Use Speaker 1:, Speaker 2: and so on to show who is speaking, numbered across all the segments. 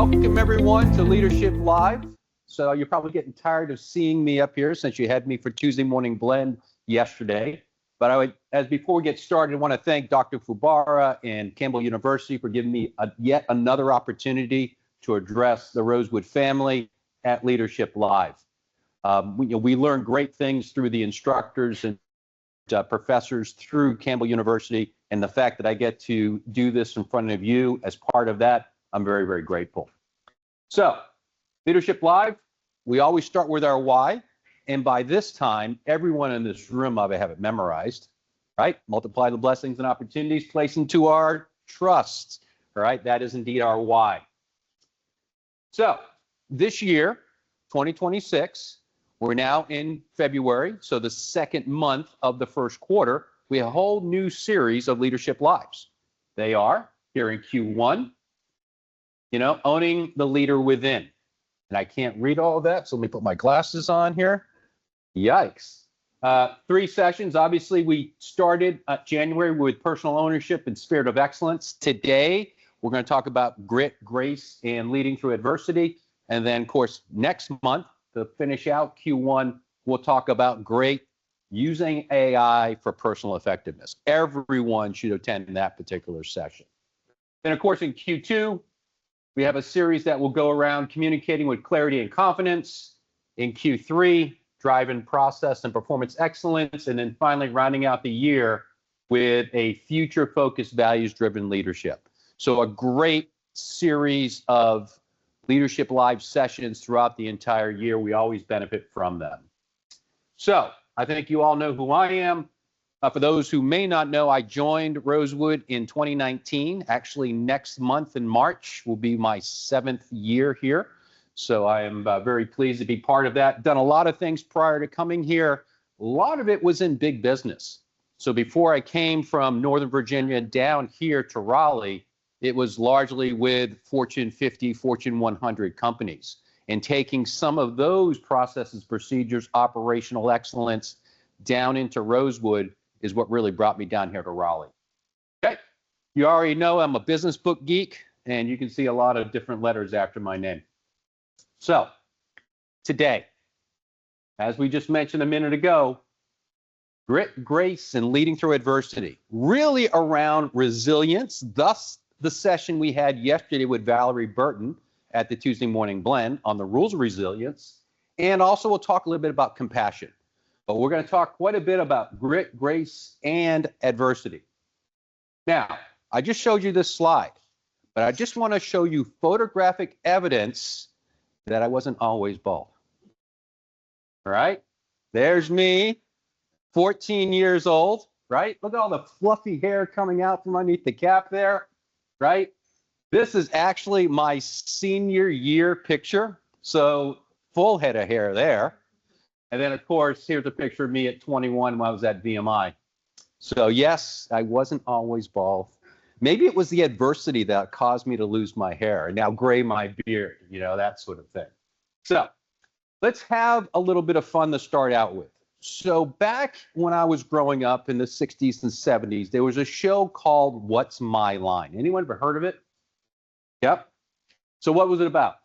Speaker 1: Welcome everyone to Leadership Live. So you're probably getting tired of seeing me up here since you had me for Tuesday Morning Blend yesterday. But before we get started, I want to thank Dr. Fubara and Campbell University for giving me yet another opportunity to address the Rosewood family at Leadership Live. We learn great things through the instructors and professors through Campbell University, and the fact that I get to do this in front of you as part of that, I'm very, very grateful. So, Leadership Live, we always start with our why, and by this time, everyone in this room ought to have it memorized, right? Multiply the blessings and opportunities placed into our trust, right? That is indeed our why. So, this year, 2026, we're now in February, so the second month of the first quarter, we have a whole new series of Leadership Lives. They are, here in Q1, owning the leader within. And I can't read all of that, so let me put my glasses on here. Yikes. 3 sessions. Obviously, we started January with personal ownership and spirit of excellence. Today, we're going to talk about grit, grace, and leading through adversity. And then, of course, next month, to finish out Q1, we'll talk about great using AI for personal effectiveness. Everyone should attend that particular session. Then, of course, in Q2, we have a series that will go around communicating with clarity and confidence. In Q3, driving process and performance excellence. And then finally, rounding out the year with a future-focused, values-driven leadership. So a great series of Leadership Live sessions throughout the entire year. We always benefit from them. So I think you all know who I am. For those who may not know, I joined Rosewood in 2019. Actually, next month in March will be my 7th year here. So I am very pleased to be part of that. Done a lot of things prior to coming here. A lot of it was in big business. So before I came from Northern Virginia down here to Raleigh, it was largely with Fortune 50, Fortune 100 companies. And taking some of those processes, procedures, operational excellence down into Rosewood is what really brought me down here to Raleigh. Okay, you already know I'm a business book geek, and you can see a lot of different letters after my name. So, today, as we just mentioned a minute ago, grit, grace, and leading through adversity, really around resilience, thus the session we had yesterday with Valerie Burton at the Tuesday Morning Blend on the rules of resilience, and also we'll talk a little bit about compassion. But we're going to talk quite a bit about grit, grace, and adversity. Now, I just showed you this slide, but I just want to show you photographic evidence that I wasn't always bald. All right? There's me, 14 years old, right? Look at all the fluffy hair coming out from underneath the cap there, right? This is actually my senior year picture, so full head of hair there. And then, of course, here's a picture of me at 21 when I was at VMI. So, yes, I wasn't always bald. Maybe it was the adversity that caused me to lose my hair and now gray my beard, that sort of thing. So, let's have a little bit of fun to start out with. So, back when I was growing up in the 60s and 70s, there was a show called What's My Line? Anyone ever heard of it? Yep. So, what was it about?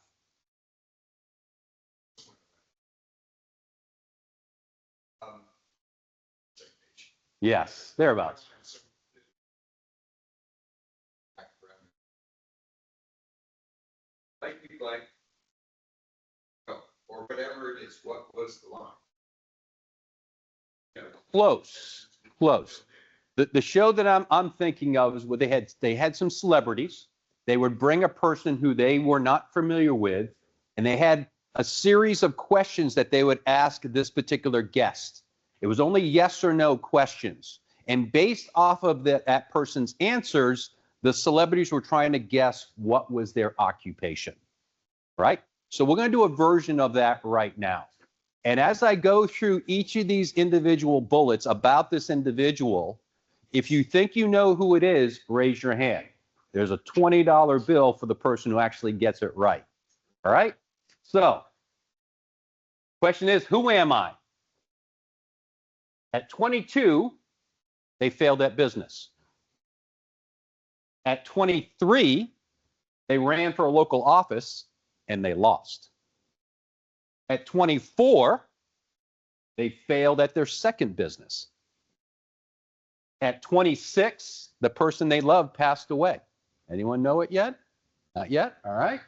Speaker 1: Yes, thereabouts.
Speaker 2: Blank, blank, or whatever it is. What was the line?
Speaker 1: Close. The show that I'm thinking of is where they had some celebrities. They would bring a person who they were not familiar with, and they had a series of questions that they would ask this particular guest. It was only yes or no questions. And based off of that person's answers, the celebrities were trying to guess what was their occupation, right? So we're going to do a version of that right now. And as I go through each of these individual bullets about this individual, if you think you know who it is, raise your hand. There's a $20 bill for the person who actually gets it right. All right? So, question is, who am I? At 22, they failed at business. At 23, they ran for a local office and they lost. At 24, they failed at their second business. At 26, the person they loved passed away. Anyone know it yet? Not yet? All right.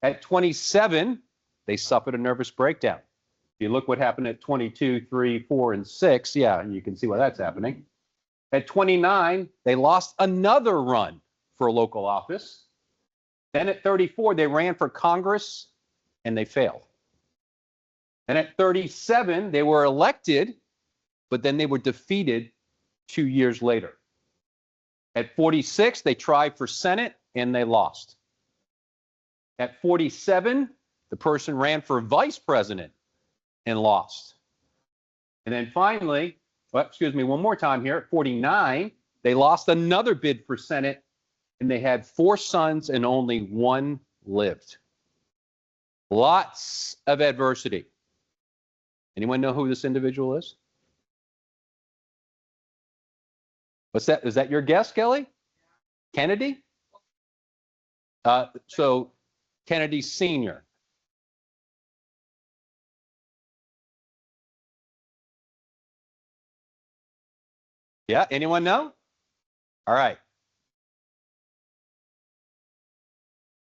Speaker 1: At 27, they suffered a nervous breakdown. If you look what happened at 22, 3, 4, and 6, yeah, you can see why that's happening. At 29, they lost another run for a local office. Then at 34, they ran for Congress and they failed. And at 37, they were elected, but then they were defeated 2 years later. At 46, they tried for Senate and they lost. At 47, the person ran for vice president and lost. And then finally, one more time here, at 49, they lost another bid for Senate and they had 4 sons and only 1 lived. Lots of adversity. Anyone know who this individual is? What's that? Is that your guess, Kelly? Kennedy? So Kennedy Sr. Yeah, anyone know? All right.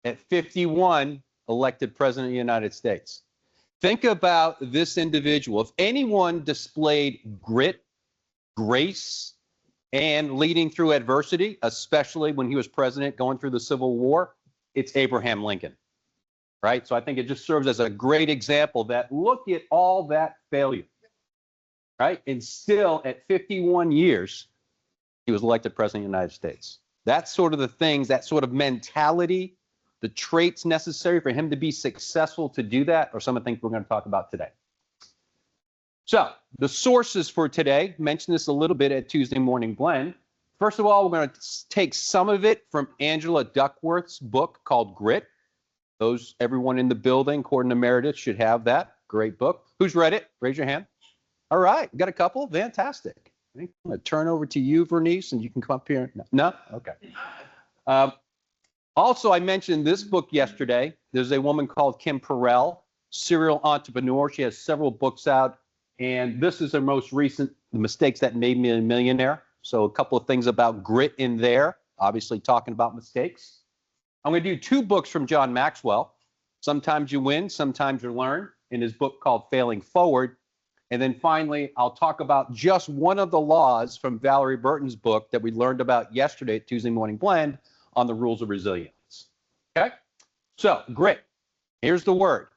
Speaker 1: At 51, elected president of the United States. Think about this individual. If anyone displayed grit, grace, and leading through adversity, especially when he was president going through the Civil War, it's Abraham Lincoln, right? So I think it just serves as a great example that look at all that failure, right? And still at 51 years, he was elected president of the United States. That's sort of the things, that sort of mentality, the traits necessary for him to be successful to do that are some of the things we're going to talk about today. So the sources for today, mentioned this a little bit at Tuesday Morning Blend. First of all, we're going to take some of it from Angela Duckworth's book called Grit. Everyone in the building, according to Meredith, should have that. Great book. Who's read it? Raise your hand. All right, got a couple. Fantastic. I'm going to turn over to you, Vernice, and you can come up here. No? Okay. Also, I mentioned this book yesterday. There's a woman called Kim Perrell, serial entrepreneur. She has several books out, and this is her most recent, The Mistakes That Made Me a Millionaire. So a couple of things about grit in there, obviously talking about mistakes. I'm going to do 2 books from John Maxwell. Sometimes You Win, Sometimes You Learn, in his book called Failing Forward. And then finally, I'll talk about just one of the laws from Valerie Burton's book that we learned about yesterday at Tuesday Morning Blend on the rules of resilience. Okay? So, grit. Here's the word.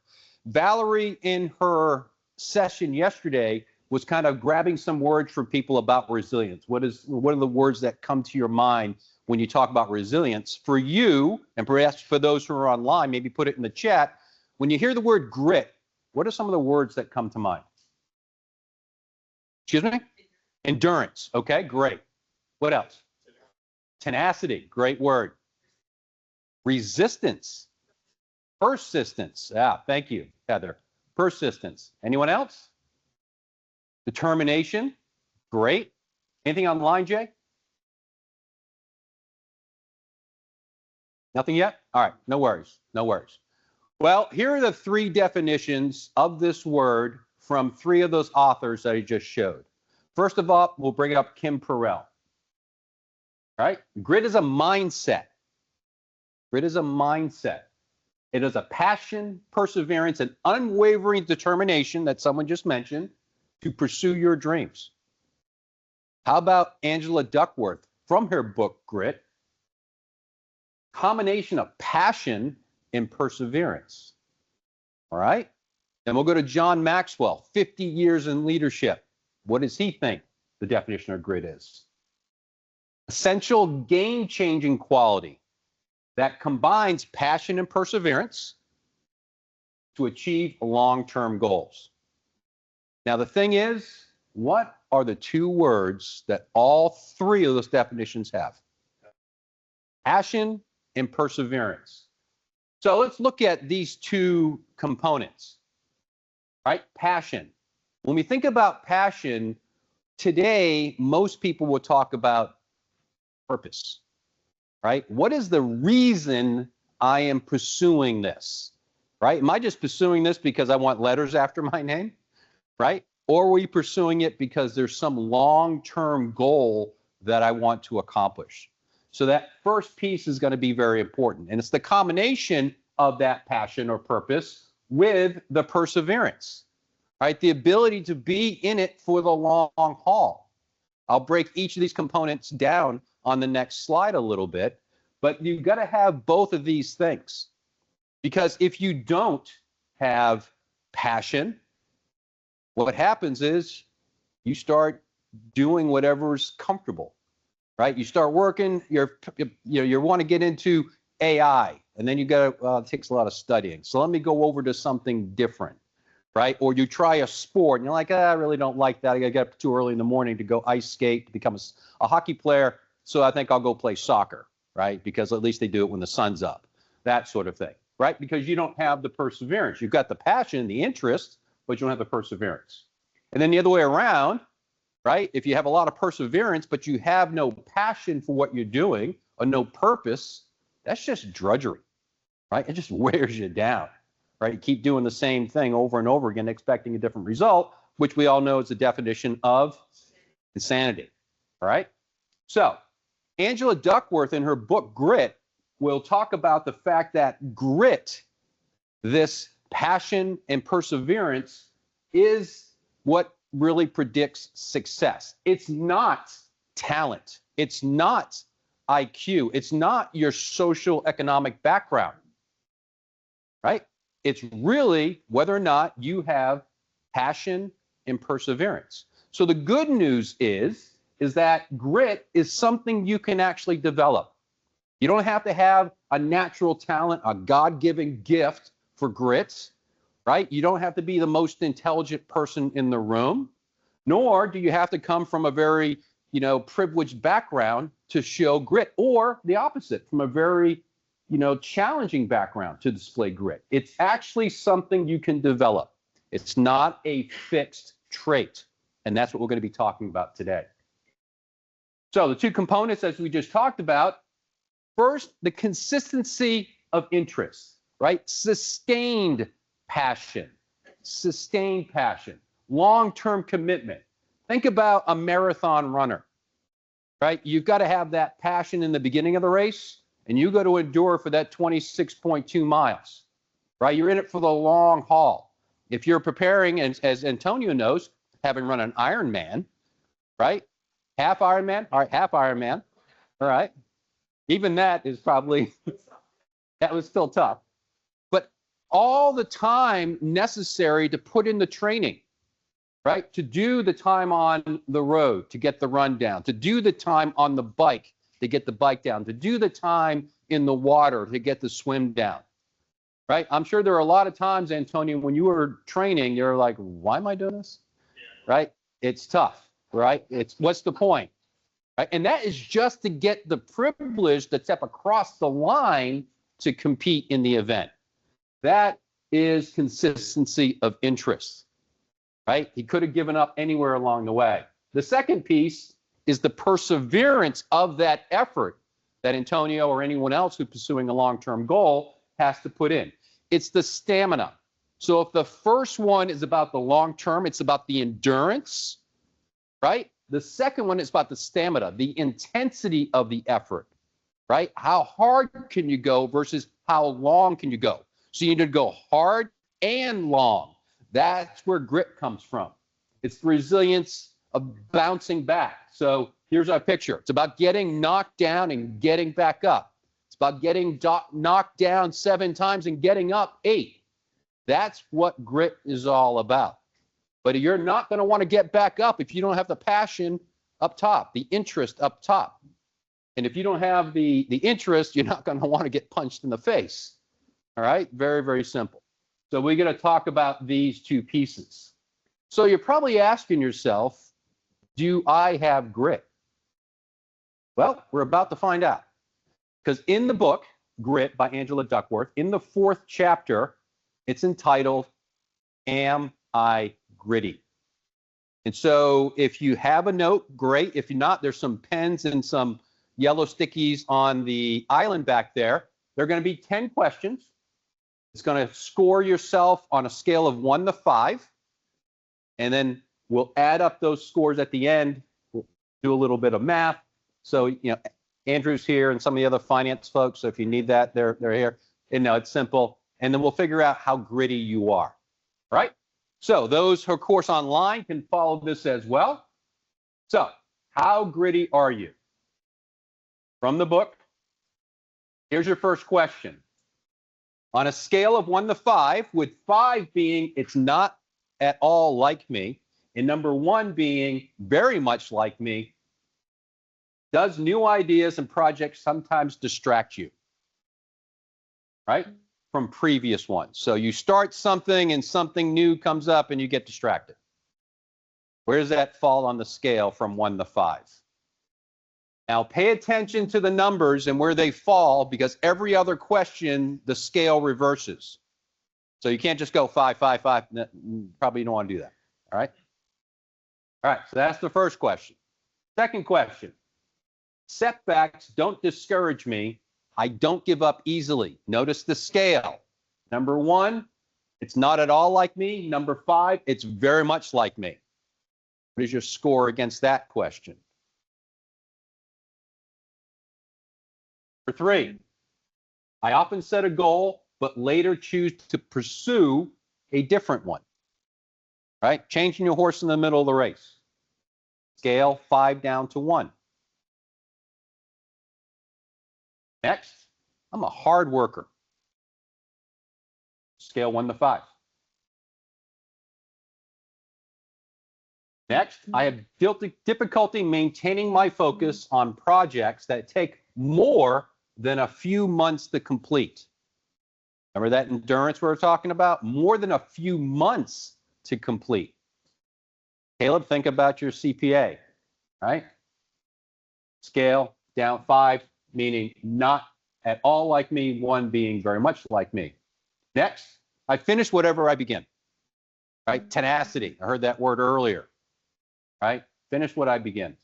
Speaker 1: Valerie, in her session yesterday, was kind of grabbing some words from people about resilience. What are the words that come to your mind when you talk about resilience? For you, and perhaps for those who are online, maybe put it in the chat. When you hear the word grit, what are some of the words that come to mind? Excuse me? Endurance. Okay, great. What else? Tenacity. Great word. Resistance. Persistence. Thank you, Heather. Persistence. Anyone else? Determination. Great. Anything online, Jay? Nothing yet? All right, no worries. No worries. Well, here are the 3 definitions of this word from 3 of those authors that I just showed. First of all, we'll bring up Kim Perrell. All right? Grit is a mindset. Grit is a mindset. It is a passion, perseverance, and unwavering determination that someone just mentioned to pursue your dreams. How about Angela Duckworth from her book, Grit? Combination of passion and perseverance. All right? Then we'll go to John Maxwell, 50 years in leadership. What does he think the definition of grit is? Essential game-changing quality that combines passion and perseverance to achieve long-term goals. Now, the thing is, what are the 2 words that all 3 of those definitions have? Passion and perseverance. So let's look at these 2 components, right? Passion. When we think about passion, today, most people will talk about purpose, right? What is the reason I am pursuing this, right? Am I just pursuing this because I want letters after my name, right? Or are we pursuing it because there's some long-term goal that I want to accomplish? So that first piece is going to be very important. And it's the combination of that passion or purpose with the perseverance, right? The ability to be in it for the long haul. I'll break each of these components down on the next slide a little bit, but you've got to have both of these things. Because if you don't have passion, what happens is you start doing whatever's comfortable, right? You start working, you want to get into AI, and then you got to, it takes a lot of studying. So let me go over to something different, right? Or you try a sport and you're like, I really don't like that. I got to get up too early in the morning to go ice skate, to become a hockey player. So I think I'll go play soccer, right? Because at least they do it when the sun's up, that sort of thing, right? Because you don't have the perseverance. You've got the passion, the interest, but you don't have the perseverance. And then the other way around, right? If you have a lot of perseverance, but you have no passion for what you're doing or no purpose, that's just drudgery, right? It just wears you down, right? You keep doing the same thing over and over again, expecting a different result, which we all know is the definition of insanity, all right? So Angela Duckworth in her book, Grit, will talk about the fact that grit, this passion and perseverance, is what really predicts success. It's not talent. It's not IQ. It's not your social economic background, right? It's really whether or not you have passion and perseverance. So the good news is that grit is something you can actually develop. You don't have to have a natural talent, a God-given gift for grit, right? You don't have to be the most intelligent person in the room, nor do you have to come from a very, privileged background to show grit, or the opposite, from a very, challenging background to display grit. It's actually something you can develop. It's not a fixed trait, and that's what we're going to be talking about today. So the two components, as we just talked about, first, the consistency of interest, right? Sustained passion, long-term commitment. Think about a marathon runner, right? You've got to have that passion in the beginning of the race, and you got to endure for that 26.2 miles, right? You're in it for the long haul. If you're preparing, as Antonio knows, having run an Ironman, right? Half Ironman, all right, half Ironman, all right? Even that is probably, that was still tough. But all the time necessary to put in the training, right? To do the time on the road, to get the run down, to do the time on the bike, to get the bike down, to do the time in the water, to get the swim down, right? I'm sure there are a lot of times, Antonio, when you were training, you're like, why am I doing this? Yeah. Right? It's tough, right? What's the point? Right? And that is just to get the privilege to step across the line to compete in the event. That is consistency of interest, right? He could have given up anywhere along the way. The second piece is the perseverance of that effort that Antonio or anyone else who's pursuing a long-term goal has to put in. It's the stamina. So if the first one is about the long-term, it's about the endurance, right? The second one is about the stamina, the intensity of the effort, right? How hard can you go versus how long can you go? So you need to go hard and long. That's where grit comes from. It's the resilience of bouncing back. So here's our picture. It's about getting knocked down and getting back up. It's about getting knocked down 7 times and getting up 8. That's what grit is all about. But you're not going to want to get back up if you don't have the passion up top, the interest up top. And if you don't have the interest, you're not going to want to get punched in the face. All right? Very, very simple. So we're going to talk about these two pieces. So you're probably asking yourself, do I have grit? Well, we're about to find out. Because in the book, Grit by Angela Duckworth, in the 4th chapter, it's entitled, Am I Gritty? And so if you have a note, great. If you're not, there's some pens and some yellow stickies on the island back there. There are going to be 10 questions. It's going to score yourself on a scale of 1 to 5. And then we'll add up those scores at the end. We'll do a little bit of math. So, Andrew's here and some of the other finance folks. So if you need that, they're here. And no, it's simple. And then we'll figure out how gritty you are. All right? So those who are, of course, online can follow this as well. So how gritty are you? From the book, here's your first question. On a scale of 1 to 5, with 5 being it's not at all like me, and number 1 being very much like me, does new ideas and projects sometimes distract you, right, from previous ones? So you start something and something new comes up and you get distracted. Where does that fall on the scale from 1 to 5? Now pay attention to the numbers and where they fall, because every other question, the scale reverses. So you can't just go 5, 5, 5. Probably don't want to do that. All right? All right, so that's the first question. Second question. Setbacks don't discourage me. I don't give up easily. Notice the scale. Number 1, it's not at all like me. Number 5, it's very much like me. What is your score against that question? Number 3, I often set a goal, but later choose to pursue a different one. Right? Changing your horse in the middle of the race. Scale 5 down to 1. Next, I'm a hard worker. Scale 1 to 5. Next, I have difficulty maintaining my focus on projects that take more than a few months to complete. Remember that endurance we were talking about? More than a few months to complete. Caleb, think about your CPA, right? Scale down 5, meaning not at all like me, 1 being very much like me. Next, I finish whatever I begin, right? Tenacity, I heard that word earlier, right? Finish what I begin.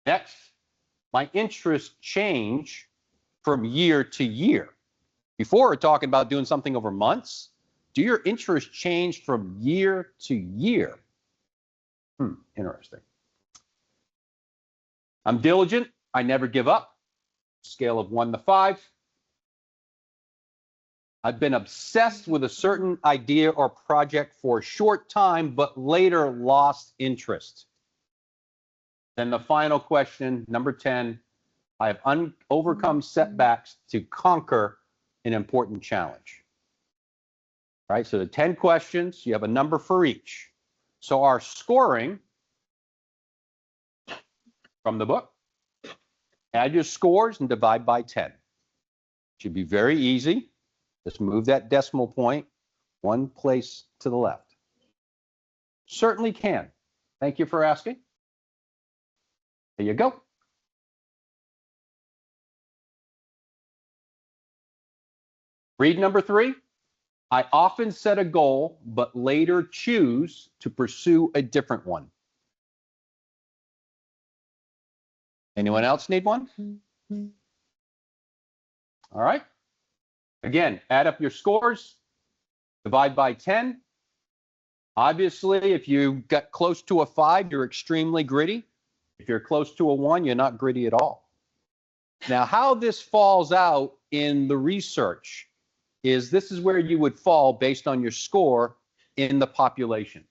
Speaker 1: Next, my interests change from year to year. Before we're talking about doing something over months. Do your interests change from year to year? Interesting. I'm diligent. I never give up. Scale of 1 to 5. I've been obsessed with a certain idea or project for a short time, but later lost interest. Then the final question, number 10, I have overcome setbacks to conquer an important challenge. All right, so the 10 questions, you have a number for each. So our scoring from the book, add your scores and divide by 10. Should be very easy. Just move that decimal point 1 place to the left. Certainly can. Thank you for asking. There you go. Read number 3. I often set a goal, but later choose to pursue a different one. Anyone else need one? All right. Again, add up your scores, divide by 10. Obviously, if you got close to a 5, you're extremely gritty. If you're close to a 1, you're not gritty at all. Now, how this falls out in the research is this is where you would fall based on your score in the population.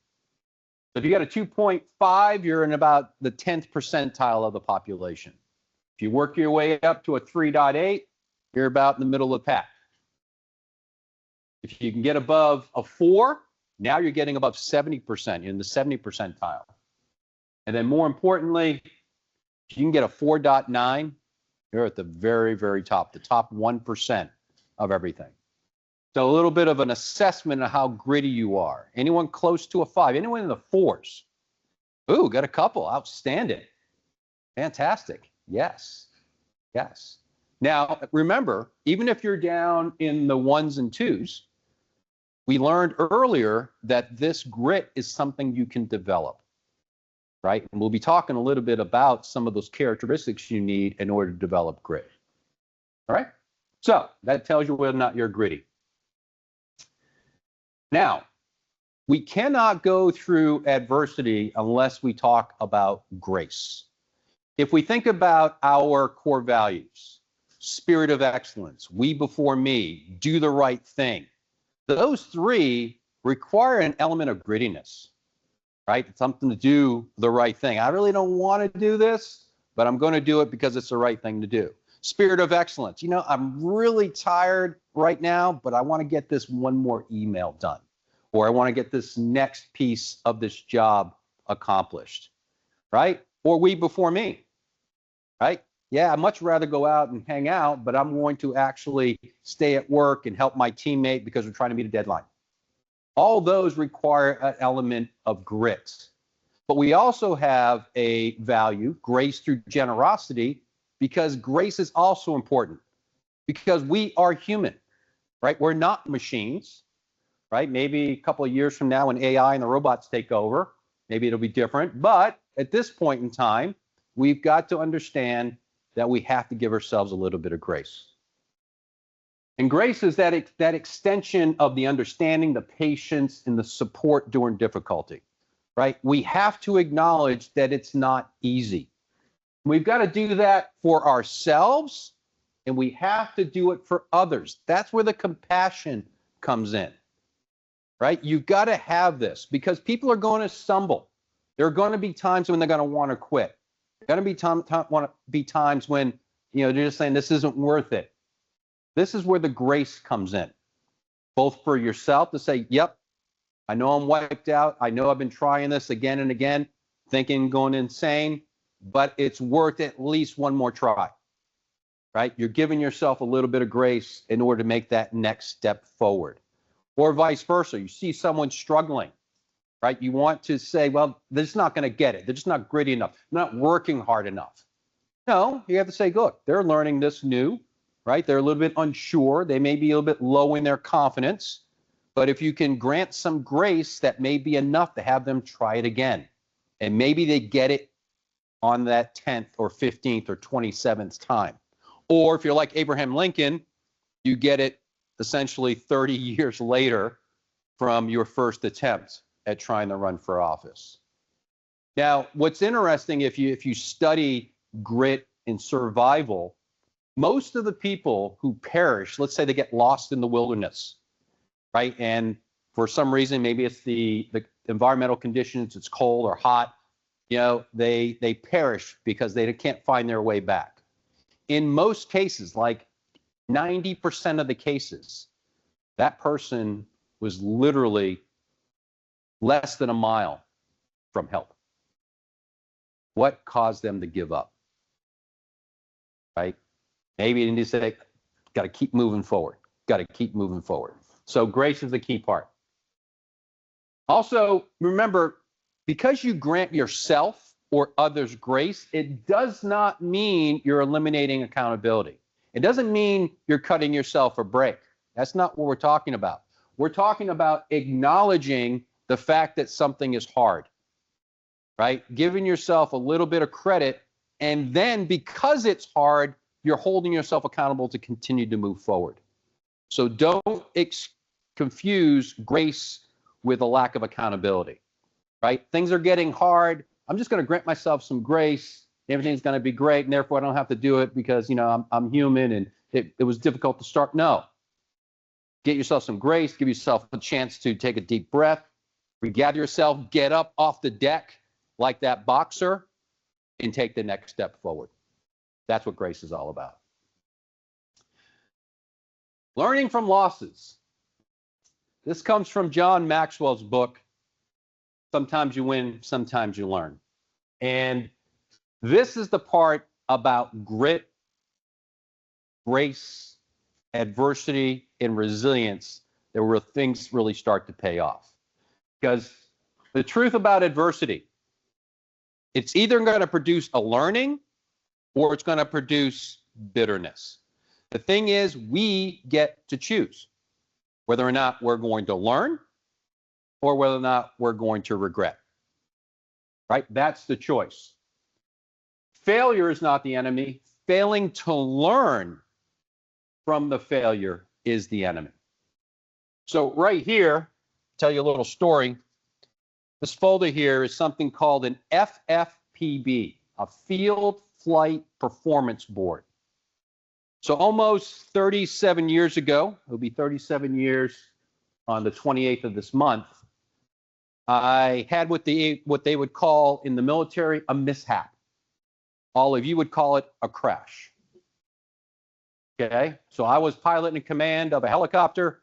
Speaker 1: So if you got a 2.5, you're in about the 10th percentile of the population. If you work your way up to a 3.8, you're about in the middle of the pack. If you can get above a 4, now you're getting above 70%, in the 70 percentile. And then more importantly, if you can get a 4.9, you're at the very, very top, the top 1% of everything. So a little bit of an assessment of how gritty you are. Anyone close to a 5? Anyone in the 4s? Ooh, got a couple. Outstanding. Fantastic. Yes. Yes. Now, remember, even if you're down in the 1s and 2s, we learned earlier that this grit is something you can develop, right? And we'll be talking a little bit about some of those characteristics you need in order to develop grit. All right. So that tells you whether or not you're gritty. Now, we cannot go through adversity unless we talk about grace. If we think about our core values, spirit of excellence, we before me, do the right thing, those three require an element of grittiness, right? It's something to do the right thing. I really don't want to do this, but I'm going to do it because it's the right thing to do. Spirit of excellence. You know, I'm really tired right now, but I want to get this one more email done, or I want to get this next piece of this job accomplished, right? Or we before me, right? Yeah, I'd much rather go out and hang out, but I'm going to actually stay at work and help my teammate because we're trying to meet a deadline. All those require an element of grit. But we also have a value, grace through generosity, because grace is also important because we are human, right? We're not machines, right? Maybe a couple of years from now when AI and the robots take over, maybe it'll be different. But at this point in time, we've got to understand that we have to give ourselves a little bit of grace. And grace is that extension of the understanding, the patience, and the support during difficulty, right? We have to acknowledge that it's not easy. We've got to do that for ourselves, and we have to do it for others. That's where the compassion comes in, right? You've got to have this because people are going to stumble. There are going to be times when they're going to want to quit. There are going to be times when, you know, they're just saying this isn't worth it. This is where the grace comes in, both for yourself to say, yep, I know I'm wiped out. I know I've been trying this again and again, thinking, going insane, but it's worth at least one more try, right? You're giving yourself a little bit of grace in order to make that next step forward. Or vice versa. You see someone struggling, right? You want to say, well, they're just not going to get it. They're just not gritty enough. They're not working hard enough. No, you have to say, look, they're learning this new, right? They're a little bit unsure. They may be a little bit low in their confidence. But if you can grant some grace, that may be enough to have them try it again. And maybe they get it on that 10th or 15th or 27th time. Or if you're like Abraham Lincoln, you get it essentially 30 years later from your first attempt at trying to run for office. Now, what's interesting, if you study grit and survival, most of the people who perish, let's say they get lost in the wilderness, right? And for some reason, maybe it's the environmental conditions, it's cold or hot, you know, they perish because they can't find their way back. In most cases, like 90% of the cases, that person was literally less than a mile from help. What caused them to give up, right? Maybe they need to say, got to keep moving forward, got to keep moving forward. So grace is the key part. Also, remember, because you grant yourself or others grace, it does not mean you're eliminating accountability. It doesn't mean you're cutting yourself a break. That's not what we're talking about. We're talking about acknowledging the fact that something is hard, right? Giving yourself a little bit of credit, and then because it's hard, you're holding yourself accountable to continue to move forward. So don't confuse grace with a lack of accountability, right? Things are getting hard. I'm just going to grant myself some grace. Everything's going to be great, and therefore I don't have to do it because, you know, I'm human and it was difficult to start. No. Get yourself some grace. Give yourself a chance to take a deep breath. Regather yourself. Get up off the deck like that boxer and take the next step forward. That's what grace is all about. Learning from losses. This comes from John Maxwell's book, Sometimes You Win, Sometimes You Learn. And this is the part about grit, grace, adversity, and resilience that where things really start to pay off. Because the truth about adversity, it's either going to produce a learning or it's going to produce bitterness. The thing is, we get to choose whether or not we're going to learn or whether or not we're going to regret, right? That's the choice. Failure is not the enemy. Failing to learn from the failure is the enemy. So right here, tell you a little story. This folder here is something called an FFPB, a Field Flight Performance Board. So almost 37 years ago, it'll be 37 years on the 28th of this month, I had what they would call in the military a mishap. All of you would call it a crash. Okay, so I was pilot in command of a helicopter.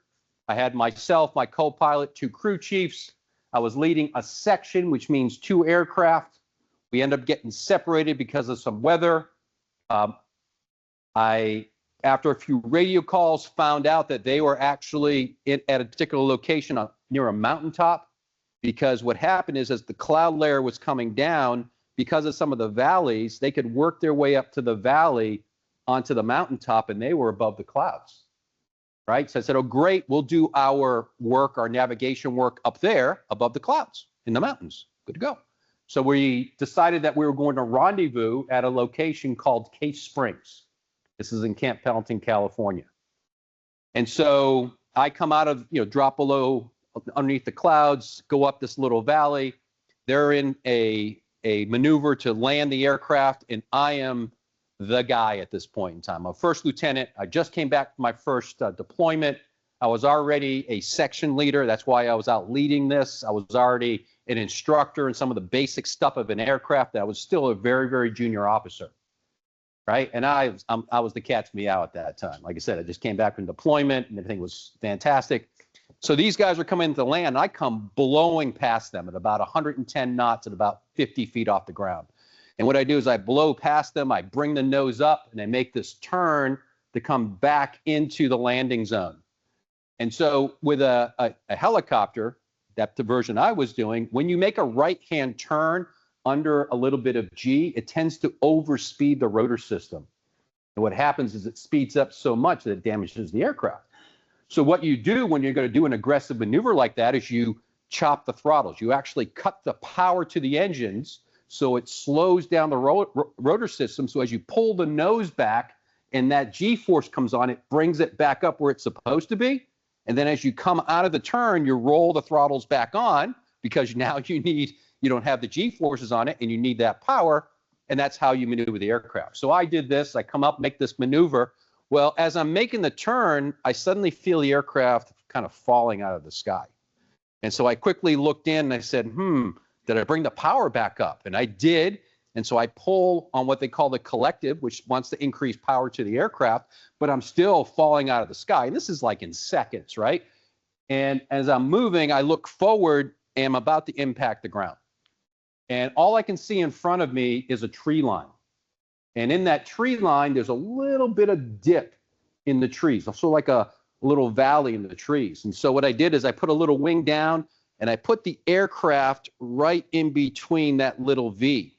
Speaker 1: I had myself, my co-pilot, 2 crew chiefs. I was leading a section, which means 2 aircraft. We ended up getting separated because of some weather. After a few radio calls, found out that they were actually at a particular location near a mountaintop, because what happened is as the cloud layer was coming down, because of some of the valleys, they could work their way up to the valley onto the mountaintop, and they were above the clouds, right? So I said, oh, great, we'll do our work, our navigation work up there above the clouds in the mountains. Good to go. So we decided that we were going to rendezvous at a location called Case Springs. This is in Camp Pendleton, California. And so I come out of, drop below underneath the clouds, go up this little valley. They're in a maneuver to land the aircraft, and I am the guy at this point in time. I'm a first lieutenant. I just came back from my first deployment. I was already a section leader. That's why I was out leading this. I was already an instructor in some of the basic stuff of an aircraft. I was still a very, very junior officer. Right, and I was the cat's meow at that time. Like I said, I just came back from deployment, and everything was fantastic. So these guys are coming into the land, and I come blowing past them at about 110 knots at about 50 feet off the ground. And what I do is I blow past them, I bring the nose up, and I make this turn to come back into the landing zone. And so with a helicopter, that's the version I was doing, when you make a right-hand turn under a little bit of G, it tends to overspeed the rotor system. And what happens is it speeds up so much that it damages the aircraft. So what you do when you're going to do an aggressive maneuver like that is you chop the throttles. You actually cut the power to the engines so it slows down the rotor system. So as you pull the nose back and that G-force comes on, it brings it back up where it's supposed to be. And then as you come out of the turn, you roll the throttles back on, because now you don't have the G-forces on it, and you need that power, and that's how you maneuver the aircraft. So I did this. I come up, make this maneuver. Well, as I'm making the turn, I suddenly feel the aircraft kind of falling out of the sky. And so I quickly looked in, and I said, did I bring the power back up? And I did. And so I pull on what they call the collective, which wants to increase power to the aircraft, but I'm still falling out of the sky. And this is like in seconds, right? And as I'm moving, I look forward, and I'm about to impact the ground. And all I can see in front of me is a tree line. And in that tree line, there's a little bit of dip in the trees, also like a little valley in the trees. And so what I did is I put a little wing down, and I put the aircraft right in between that little V.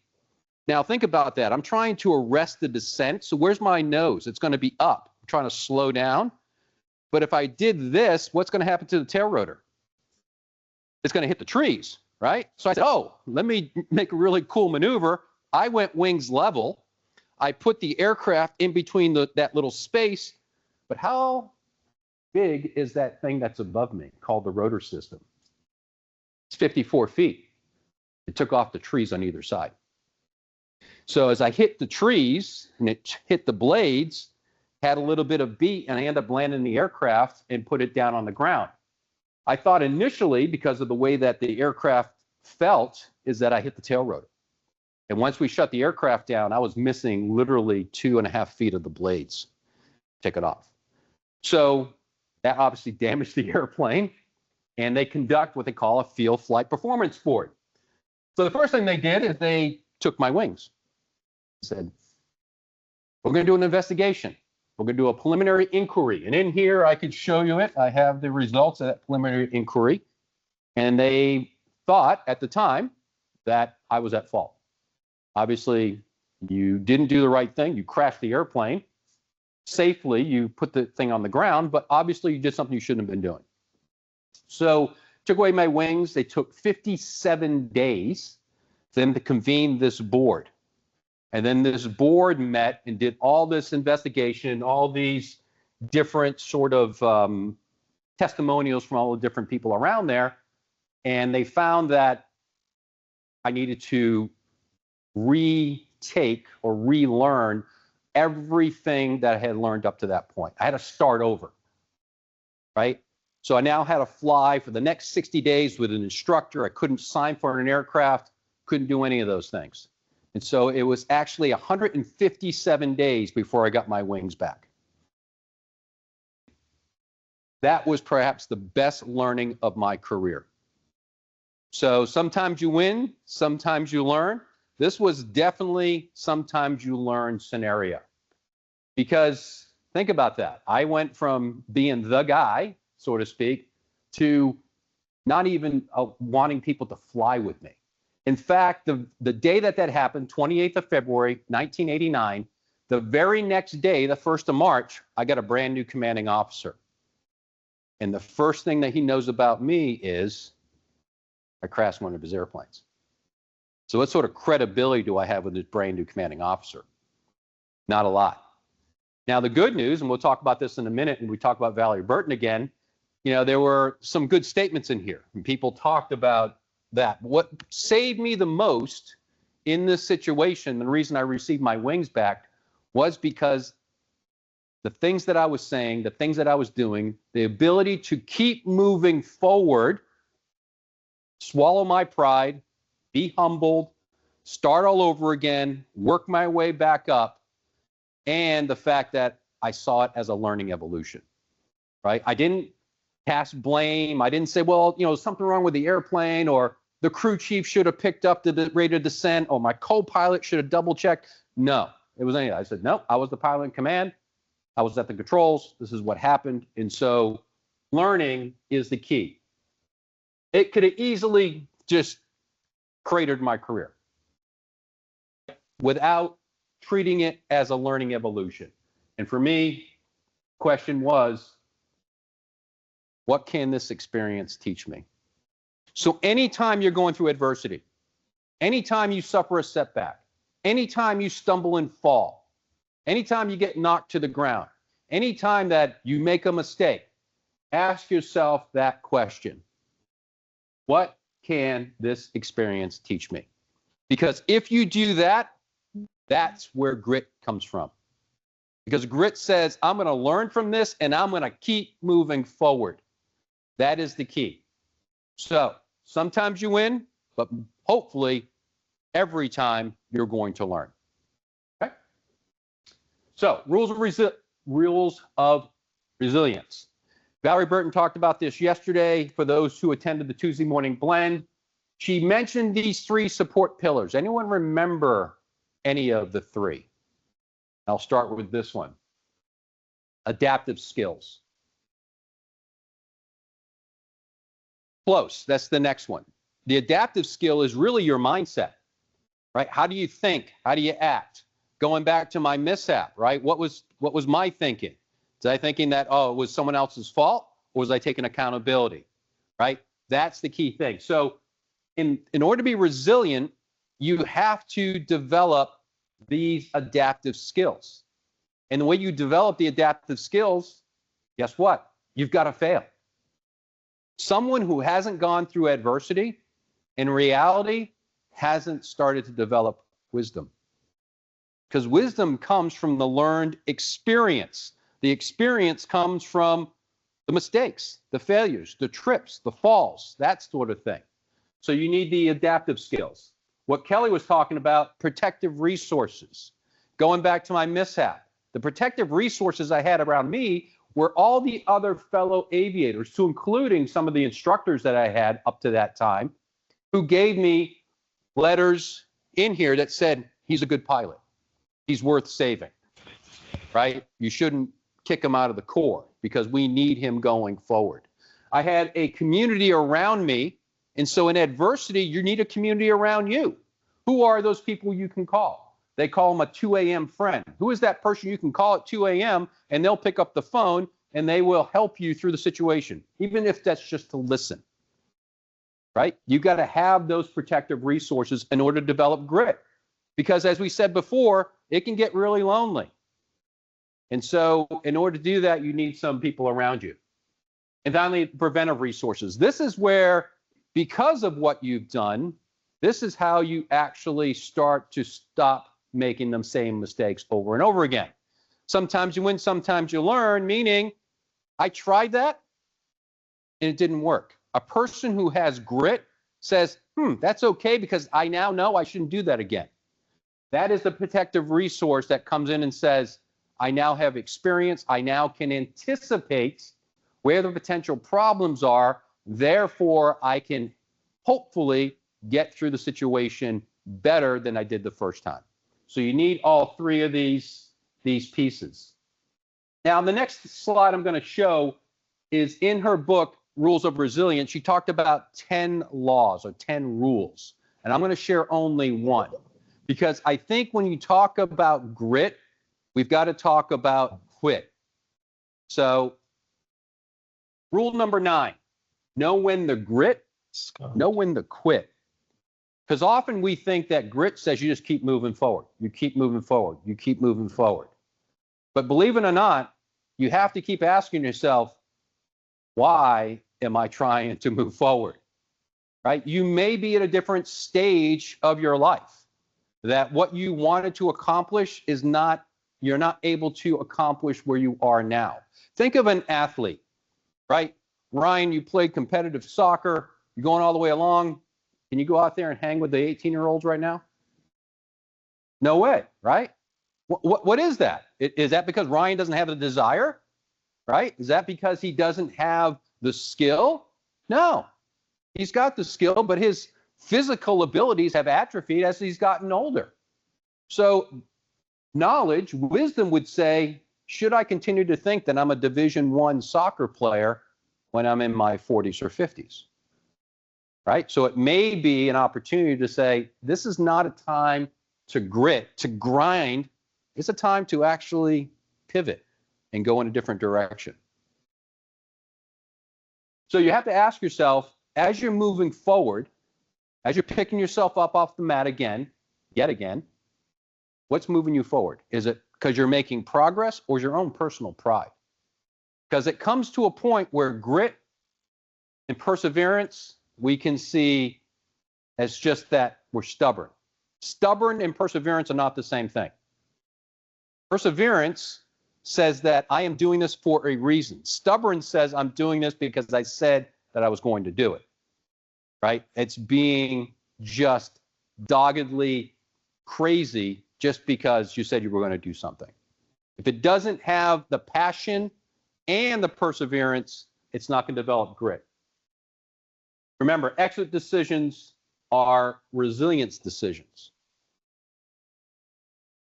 Speaker 1: Now think about that. I'm trying to arrest the descent. So where's my nose? It's going to be up. I'm trying to slow down. But if I did this, what's going to happen to the tail rotor? It's going to hit the trees. Right? So I said, oh, let me make a really cool maneuver. I went wings level. I put the aircraft in between that little space. But how big is that thing that's above me called the rotor system? It's 54 feet. It took off the trees on either side. So as I hit the trees and it hit the blades, had a little bit of beat, and I ended up landing the aircraft and put it down on the ground. I thought initially, because of the way that the aircraft felt, is that I hit the tail rotor. And once we shut the aircraft down, I was missing literally 2.5 feet of the blades. Take it off. So that obviously damaged the airplane, and they conduct what they call a field flight performance board. So the first thing they did is they took my wings. Said, we're going to do an investigation. We're going to do a preliminary inquiry. And in here, I could show you it. I have the results of that preliminary inquiry. And they thought at the time that I was at fault. Obviously, you didn't do the right thing. You crashed the airplane safely. You put the thing on the ground, but obviously you did something you shouldn't have been doing. So took away my wings. They took 57 days for them to convene this board. And then this board met and did all this investigation, all these different sort of testimonials from all the different people around there. And they found that I needed to retake or relearn everything that I had learned up to that point. I had to start over, right? So I now had to fly for the next 60 days with an instructor. I couldn't sign for an aircraft, couldn't do any of those things. And so it was actually 157 days before I got my wings back. That was perhaps the best learning of my career. So sometimes you win, sometimes you learn. This was definitely sometimes you learn scenario. Because think about that. I went from being the guy, so to speak, to not even wanting people to fly with me. In fact, the day that happened, 28th of February, 1989, the very next day, the 1st of March, I got a brand new commanding officer. And the first thing that he knows about me is I crashed one of his airplanes. So what sort of credibility do I have with this brand new commanding officer? Not a lot. Now, the good news, and we'll talk about this in a minute, and we talk about Valerie Burton again, you know, there were some good statements in here, and people talked about that. What saved me the most in this situation, the reason I received my wings back, was because the things that I was saying, the things that I was doing, the ability to keep moving forward, swallow my pride, be humbled, start all over again, work my way back up, and the fact that I saw it as a learning evolution, right? I didn't cast blame. I didn't say, well, you know, something wrong with the airplane, or the crew chief should have picked up the rate of descent, or my co-pilot should have double checked. No, it was any of that. I said, no, I was the pilot in command. I was at the controls. This is what happened. And so learning is the key. It could have easily just cratered my career without treating it as a learning evolution. And for me, question was, what can this experience teach me? So anytime you're going through adversity, anytime you suffer a setback, anytime you stumble and fall, anytime you get knocked to the ground, anytime that you make a mistake, ask yourself that question. What can this experience teach me? Because if you do that, that's where grit comes from. Because grit says, I'm going to learn from this and I'm going to keep moving forward. That is the key. So sometimes you win, but hopefully every time you're going to learn. Okay? So rules of resilience. Valerie Burton talked about this yesterday for those who attended the Tuesday morning blend. She mentioned these 3 support pillars. Anyone remember any of the 3? I'll start with this one. Adaptive skills. Close. That's the next one. The adaptive skill is really your mindset, right? How do you think? How do you act? Going back to my mishap, right? What was my thinking? Was I thinking that, oh, it was someone else's fault, or was I taking accountability, right? That's the key thing. So in order to be resilient, you have to develop these adaptive skills. And the way you develop the adaptive skills, guess what? You've got to fail. Someone who hasn't gone through adversity, in reality, hasn't started to develop wisdom. Because wisdom comes from the learned experience. The experience comes from the mistakes, the failures, the trips, the falls, that sort of thing. So you need the adaptive skills. What Kelly was talking about, protective resources. Going back to my mishap, the protective resources I had around me were all the other fellow aviators, to including some of the instructors that I had up to that time, who gave me letters in here that said, he's a good pilot. He's worth saving, right? You shouldn't kick him out of the Corps because we need him going forward. I had a community around me, and so in adversity, you need a community around you. Who are those people you can call? They call them a 2 a.m. friend. Who is that person you can call at 2 a.m. and they'll pick up the phone and they will help you through the situation, even if that's just to listen, right? You got to have those protective resources in order to develop grit. Because as we said before, it can get really lonely. And so in order to do that, you need some people around you. And finally, preventive resources. This is where, because of what you've done, this is how you actually start to stop making the same mistakes over and over again. Sometimes you win, sometimes you learn, meaning I tried that and it didn't work. A person who has grit says, that's okay because I now know I shouldn't do that again. That is the protective resource that comes in and says, I now have experience. I now can anticipate where the potential problems are. Therefore, I can hopefully get through the situation better than I did the first time. So you need all three of these pieces. Now, the next slide I'm going to show is in her book, Rules of Resilience. She talked about 10 laws or 10 rules, and I'm going to share only one, because I think when you talk about grit, we've got to talk about quit. So rule number 9, know when to grit, know when to quit. Because often we think that grit says you just keep moving forward. You keep moving forward. You keep moving forward. But believe it or not, you have to keep asking yourself, why am I trying to move forward? Right? You may be at a different stage of your life, that what you wanted to accomplish is not, you're not able to accomplish where you are now. Think of an athlete, right? Ryan, you played competitive soccer. You're going all the way along. Can you go out there and hang with the 18-year-olds right now? No way, right? What is that? Is that because Ryan doesn't have the desire, right? Is that because he doesn't have the skill? No, he's got the skill, but his physical abilities have atrophied as he's gotten older. So knowledge, wisdom would say, should I continue to think that I'm a Division I soccer player when I'm in my 40s or 50s? Right? So it may be an opportunity to say, this is not a time to grit, to grind. It's a time to actually pivot and go in a different direction. So you have to ask yourself, as you're moving forward, as you're picking yourself up off the mat again, yet again, what's moving you forward? Is it because you're making progress, or is your own personal pride? Because it comes to a point where grit and perseverance, we can see as just that we're stubborn. Stubborn and perseverance are not the same thing. Perseverance says that I am doing this for a reason. Stubborn says I'm doing this because I said that I was going to do it, right? It's being just doggedly crazy just because you said you were going to do something. If it doesn't have the passion and the perseverance, it's not going to develop grit. Remember, exit decisions are resilience decisions,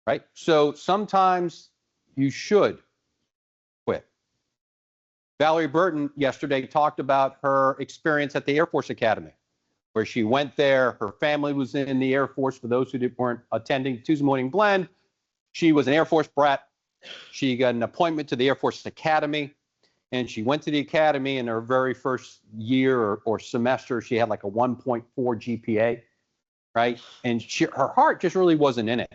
Speaker 1: right? So sometimes you should quit. Valerie Burton yesterday talked about her experience at the Air Force Academy, where she went there. Her family was in the Air Force. For those who weren't attending Tuesday Morning Blend, she was an Air Force brat. She got an appointment to the Air Force Academy, and she went to the academy. In her very first year or semester, she had like a 1.4 GPA, right? And her heart just really wasn't in it.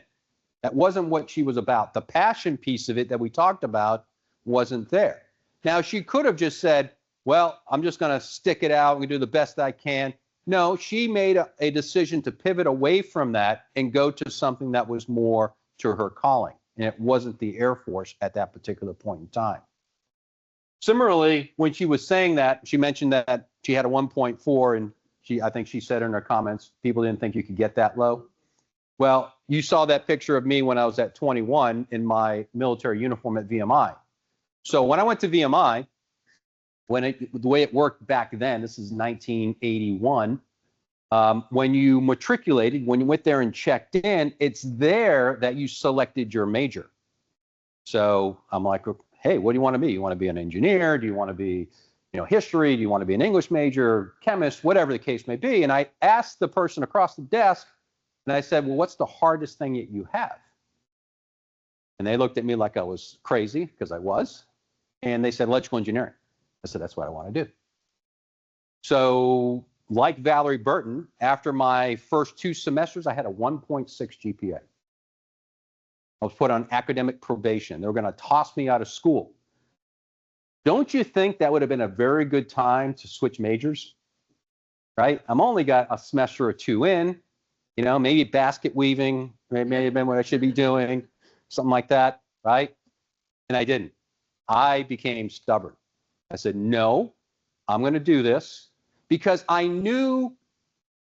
Speaker 1: That wasn't what she was about. The passion piece of it that we talked about wasn't there. Now, she could have just said, well, I'm just going to stick it out and do the best I can. No, she made a decision to pivot away from that and go to something that was more to her calling. And it wasn't the Air Force at that particular point in time. Similarly, when she was saying that, she mentioned that she had a 1.4, and I think she said in her comments, people didn't think you could get that low. Well, you saw that picture of me when I was at 21 in my military uniform at VMI. So when I went to VMI, the way it worked back then, this is 1981, when you matriculated, when you went there and checked in, it's there that you selected your major. So I'm like, hey, what do you want to be? You want to be an engineer? Do you want to be, history? Do you want to be an English major, chemist, whatever the case may be? And I asked the person across the desk, and I said, well, what's the hardest thing that you have? And they looked at me like I was crazy, because I was. And they said, electrical engineering. I said, that's what I want to do. So like Valerie Burton, after my first 2 semesters, I had a 1.6 GPA. I was put on academic probation. They were going to toss me out of school. Don't you think that would have been a very good time to switch majors? Right? I'm only got a semester or two in, maybe basket weaving, may have been what I should be doing, something like that, right? And I didn't. I became stubborn. I said, no, I'm going to do this because I knew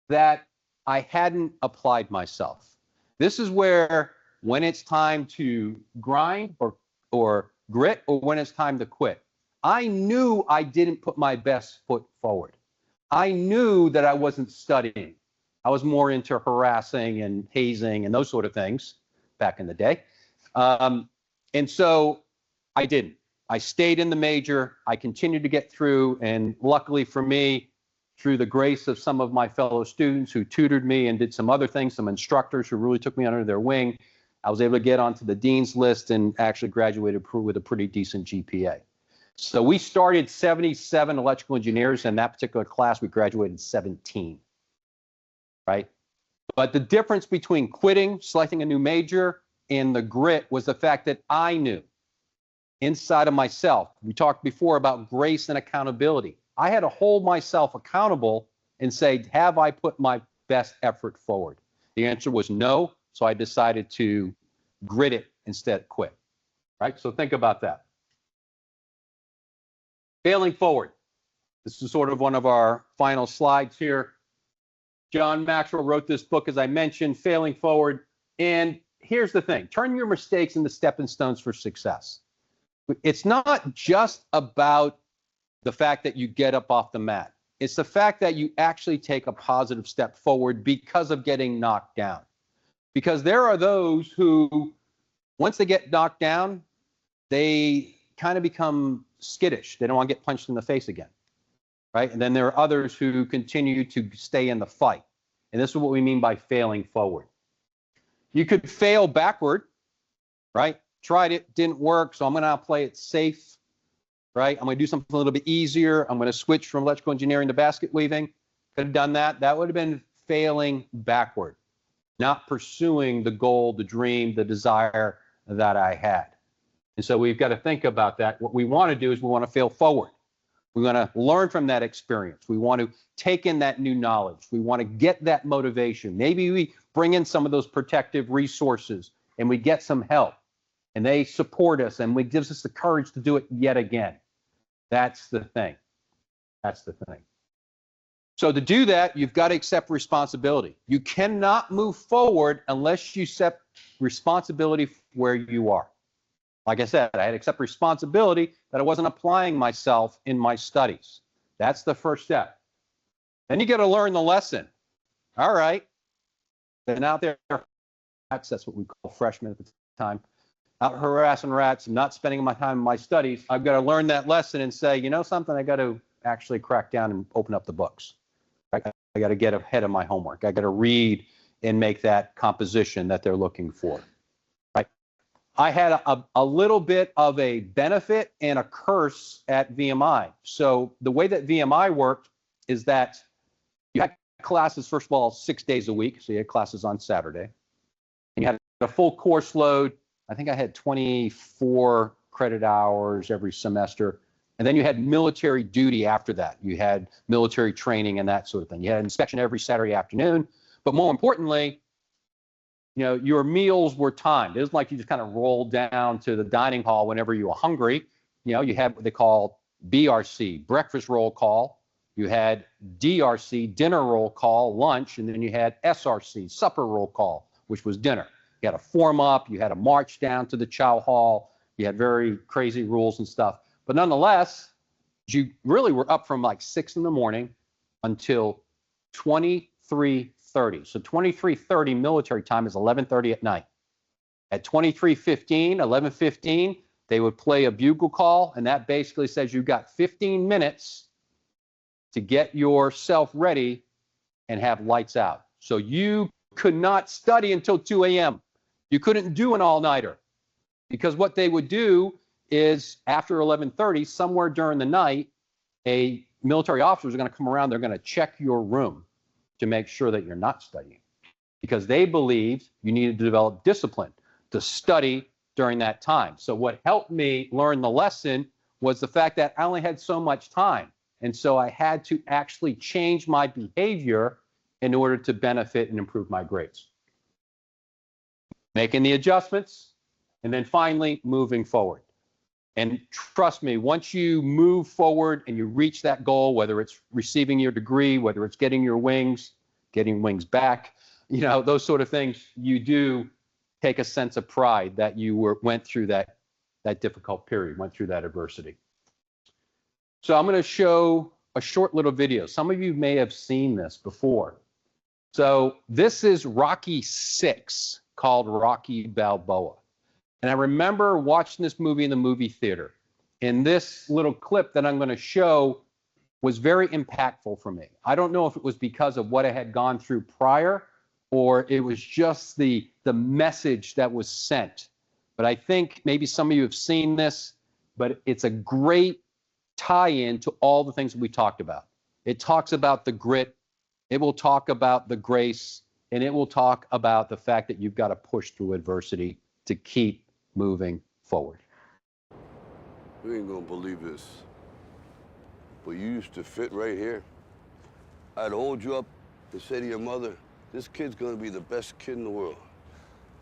Speaker 1: that I hadn't applied myself. This is where when it's time to grind or grit or when it's time to quit. I knew I didn't put my best foot forward. I knew that I wasn't studying. I was more into harassing and hazing and those sort of things back in the day. And so I didn't. I stayed in the major. I continued to get through. And luckily for me, through the grace of some of my fellow students who tutored me and did some other things, some instructors who really took me under their wing, I was able to get onto the dean's list and actually graduated with a pretty decent GPA. So we started 77 electrical engineers. In that particular class, we graduated 17, right? But the difference between quitting, selecting a new major, and the grit was the fact that I knew inside of myself. We talked before about grace and accountability. I had to hold myself accountable and say, have I put my best effort forward? The answer was no, so I decided to grit it instead of quit, right? So think about that. Failing forward. This is sort of one of our final slides here. John Maxwell wrote this book, as I mentioned, Failing Forward. And here's the thing, turn your mistakes into stepping stones for success. It's not just about the fact that you get up off the mat. It's the fact that you actually take a positive step forward because of getting knocked down. Because there are those who, once they get knocked down, they kind of become skittish. They don't want to get punched in the face again, right? And then there are others who continue to stay in the fight. And this is what we mean by failing forward. You could fail backward, right? Tried it, didn't work, so I'm going to play it safe, right? I'm going to do something a little bit easier. I'm going to switch from electrical engineering to basket weaving. Could have done that. That would have been failing backward, not pursuing the goal, the dream, the desire that I had. And so we've got to think about that. What we want to do is we want to fail forward. We want to learn from that experience. We want to take in that new knowledge. We want to get that motivation. Maybe we bring in some of those protective resources and we get some help and they support us and it gives us the courage to do it yet again. That's the thing. That's the thing. So to do that, you've got to accept responsibility. You cannot move forward unless you accept responsibility where you are. Like I said, I had to accept responsibility that I wasn't applying myself in my studies. That's the first step. Then you got to learn the lesson. All right. Been out there, that's what we call freshmen at the time, out harassing rats and not spending my time in my studies. I've got to learn that lesson and say, you know something, I got to actually crack down and open up the books. I got to get ahead of my homework. I got to read and make that composition that they're looking for. I had a little bit of a benefit and a curse at VMI. So the way that VMI worked is that you had classes, first of all, 6 days a week. So you had classes on Saturday. And you had a full course load. I think I had 24 credit hours every semester. And then you had military duty after that. You had military training and that sort of thing. You had inspection every Saturday afternoon. But more importantly, your meals were timed. It wasn't like you just kind of rolled down to the dining hall whenever you were hungry. You had what they call BRC, breakfast roll call. You had DRC, dinner roll call, lunch, and then you had SRC, supper roll call, which was dinner. You had to form up. You had to march down to the chow hall. You had very crazy rules and stuff. But nonetheless, you really were up from like 6 in the morning until 23:30. So 23:30 military time is 11:30 at night. At 23:15, 11:15, they would play a bugle call, and that basically says you've got 15 minutes to get yourself ready and have lights out. So you could not study until 2 a.m. You couldn't do an all-nighter because what they would do is after 11:30, somewhere during the night, a military officer is going to come around. They're going to check your room to make sure that you're not studying because they believed you needed to develop discipline. to study during that time. So what helped me learn the lesson was the fact that I only had so much time. And so I had to actually change my behavior in order to benefit and improve my grades. Making the adjustments, and then finally moving forward. And trust me, once you move forward and you reach that goal, whether it's receiving your degree, whether it's getting your wings, getting wings back, you know, those sort of things, you do take a sense of pride that you went through that difficult period, went through that adversity. So I'm going to show a short little video. Some of you may have seen this before. So this is Rocky VI, called Rocky Balboa. And I remember watching this movie in the movie theater. And this little clip that I'm going to show was very impactful for me. I don't know if it was because of what I had gone through prior, or it was just the message that was sent. But I think maybe some of you have seen this, but it's a great tie-in to all the things that we talked about. It talks about the grit, it will talk about the grace, and it will talk about the fact that you've got to push through adversity to keep moving forward.
Speaker 3: You ain't gonna believe this, but you used to fit right here. I'd hold you up and say to your mother, this kid's gonna be the best kid in the world.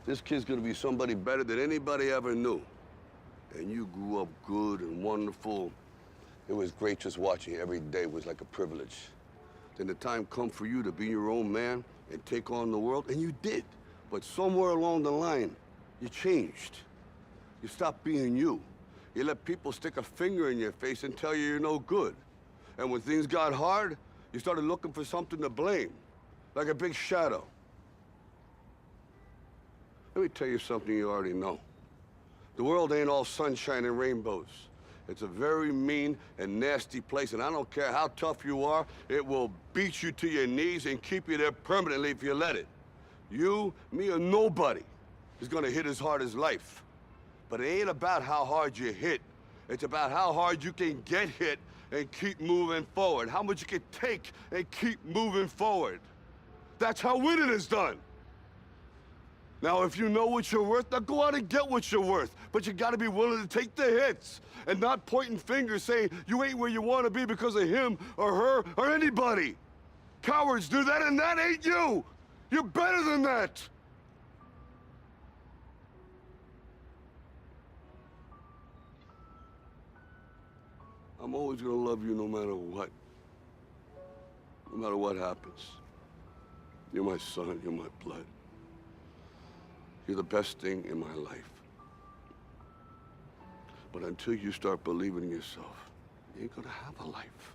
Speaker 3: This kid's gonna be somebody better than anybody ever knew. And you grew up good and wonderful. It was great just watching you every day. It was like a privilege. Then the time come for you to be your own man and take on the world, and you did. But somewhere along the line, you changed. You stopped being you. You let people stick a finger in your face and tell you you're no good. And when things got hard, you started looking for something to blame, like a big shadow. Let me tell you something you already know. The world ain't all sunshine and rainbows. It's a very mean and nasty place, and I don't care how tough you are, it will beat you to your knees and keep you there permanently if you let it. You, me, or nobody is gonna hit as hard as life. But it ain't about how hard you hit. It's about how hard you can get hit and keep moving forward. How much you can take and keep moving forward. That's how winning is done. Now, if you know what you're worth, now go out and get what you're worth. But you gotta be willing to take the hits and not pointing fingers saying you ain't where you wanna be because of him or her or anybody. Cowards do that, and that ain't you. You're better than that. I'm always gonna love you no matter what. No matter what happens. You're my son, you're my blood. You're the best thing in my life. But until you start believing in yourself, you ain't gonna have a life.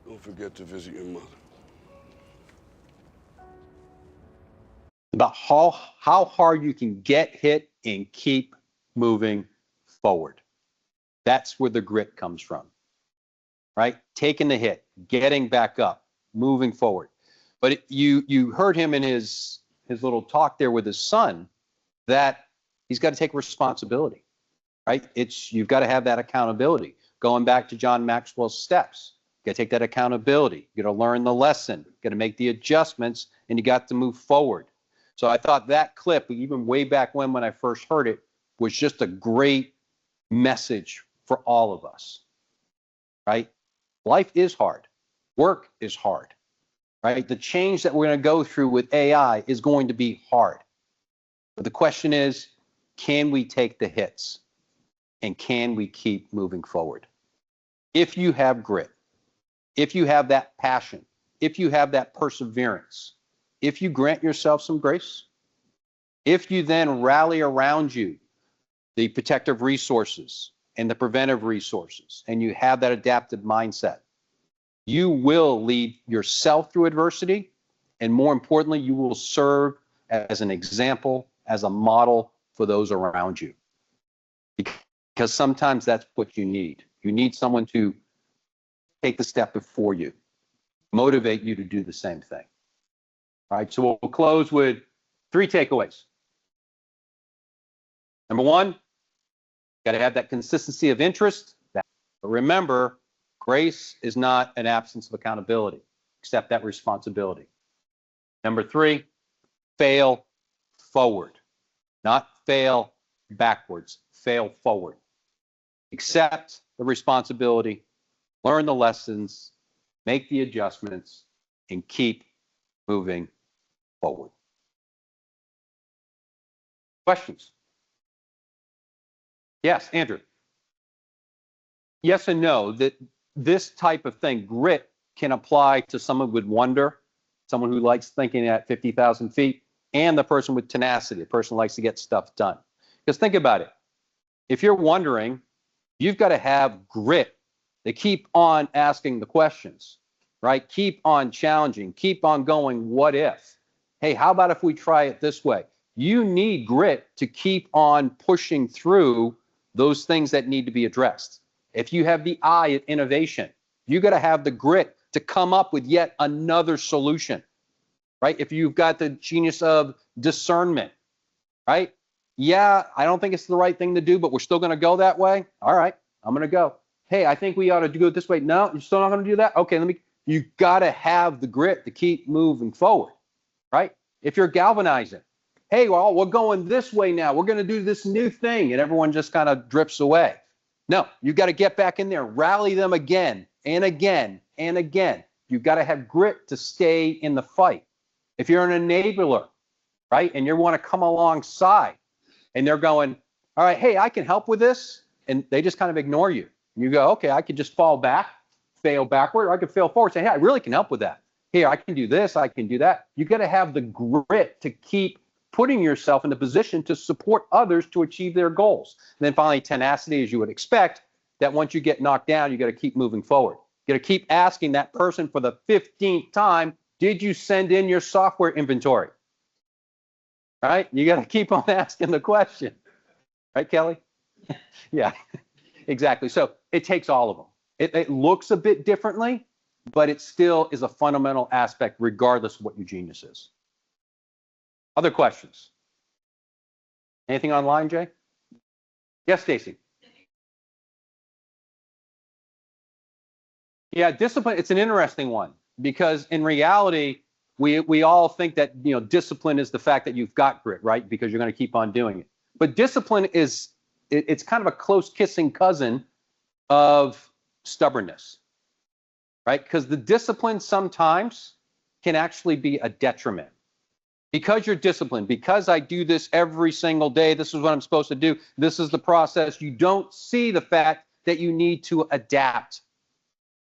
Speaker 3: Don't forget to visit your mother.
Speaker 1: About how hard you can get hit and keep moving forward. That's where the grit comes from, right? Taking the hit, getting back up, moving forward. But you heard him in his little talk there with his son that he's got to take responsibility, right? You've got to have that accountability. Going back to John Maxwell's steps, you got to take that accountability. You got to learn the lesson. You got to make the adjustments, and you got to move forward. So I thought that clip, even way back when I first heard it, was just a great message for all of us, right? Life is hard. Work is hard, right? The change that we're going to go through with AI is going to be hard. But the question is, can we take the hits? And can we keep moving forward? If you have grit, if you have that passion, if you have that perseverance, if you grant yourself some grace, if you then rally around you the protective resources and the preventive resources, and you have that adaptive mindset, you will lead yourself through adversity, and more importantly, you will serve as an example, as a model for those around you. Because sometimes that's what you need. You need someone to take the step before you, motivate you to do the same thing. All right, so we'll close with 3 takeaways. Number 1, got to have that consistency of interest. But remember, grace is not an absence of accountability. Accept that responsibility. Number 3, fail forward, not fail backwards, fail forward. Accept the responsibility, learn the lessons, make the adjustments, and keep moving forward. Questions? Yes, Andrew. Yes and no. That this type of thing, grit, can apply to someone with wonder, someone who likes thinking at 50,000 feet, and the person with tenacity, the person who likes to get stuff done. Because think about it. If you're wondering, you've got to have grit to keep on asking the questions, right? Keep on challenging, keep on going, what if? Hey, how about if we try it this way? You need grit to keep on pushing through those things that need to be addressed. If you have the eye at innovation, you got to have the grit to come up with yet another solution, right? If you've got the genius of discernment, right? Yeah, I don't think it's the right thing to do, but we're still going to go that way. All right, I'm going to go. Hey, I think we ought to do it this way. No, you're still not going to do that? Okay, you got to have the grit to keep moving forward, right? If you're galvanizing, hey, well, we're going this way now. We're going to do this new thing, and everyone just kind of drifts away. No, you got to get back in there, rally them again and again and again. You've got to have grit to stay in the fight. If you're an enabler, right, and you want to come alongside, and they're going, all right, hey, I can help with this, and they just kind of ignore you. You go, okay, I could just fall back, fail backward, or I could fail forward, say, hey, I really can help with that. Here, I can do this, I can do that. You got to have the grit to keep putting yourself in the position to support others to achieve their goals. And then finally, tenacity, as you would expect, that once you get knocked down, you got to keep moving forward. You got to keep asking that person for the 15th time, did you send in your software inventory? Right? You got to keep on asking the question. Right, Kelly? Yeah, exactly. So it takes all of them. It looks a bit differently, but it still is a fundamental aspect regardless of what your genius is. Other questions? Anything online, Jay? Yes, Stacy. Yeah, discipline, it's an interesting one because in reality, we all think that, you know, discipline is the fact that you've got grit, right? Because you're going to keep on doing it. But discipline is, it's kind of a close kissing cousin of stubbornness, right? Because the discipline sometimes can actually be a detriment. Because you're disciplined, because I do this every single day, this is what I'm supposed to do, this is the process, you don't see the fact that you need to adapt.